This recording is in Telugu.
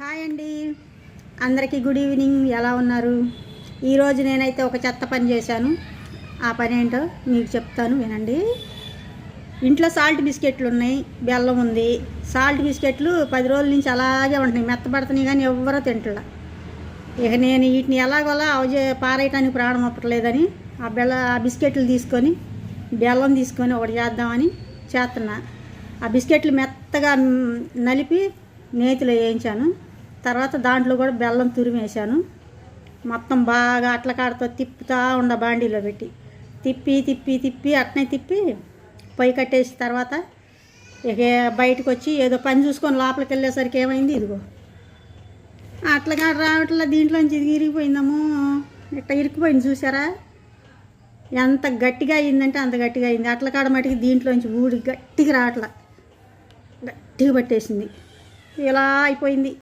హాయ్ అండి, అందరికీ గుడ్ ఈవినింగ్. ఎలా ఉన్నారు? ఈరోజు నేనైతే ఒక చెత్త పని చేశాను. ఆ పని ఏంటో మీకు చెప్తాను, వినండి. ఇంట్లో సాల్ట్ బిస్కెట్లు ఉన్నాయి, బెల్లం ఉంది. సాల్ట్ బిస్కెట్లు 10 రోజుల నుంచి అలాగే ఉంటున్నాయి, మెత్తబడుతున్నాయి, కానీ ఎవ్వరూ తింటలా. ఇక నేను వీటిని ఎలాగోలా పారేయటానికి ప్రాణం ఒప్పట్లేదని ఆ బిస్కెట్లు తీసుకొని బెల్లం తీసుకొని ఒకటి చేద్దామని చేస్తున్నా. ఆ బిస్కెట్లు మెత్తగా నలిపి నేతిలో వేయించాను. తర్వాత దాంట్లో కూడా బెల్లం తురిమేసాను. మొత్తం బాగా అట్ల కాడతో తిప్పుతూ బాండీలో పెట్టి తిప్పి అట్నే తిప్పి పొయ్యి కట్టేసి తర్వాత ఇక బయటకు వచ్చి ఏదో పని చూసుకొని లోపలికి వెళ్ళేసరికి ఏమైంది, ఇదిగో అట్లా రావట్లా, దీంట్లోంచి ఇది ఇరిగిపోయిందమ్మో. ఇట్లా ఇరికిపోయింది, చూసారా? ఎంత గట్టిగా అయిందంటే అంత గట్టిగా అయింది. అట్ల కాడ మటుకి దీంట్లోంచి ఊడి గట్టిగా రావట్లా, గట్టిగా పట్టేసింది, ఇలా అయిపోయింది.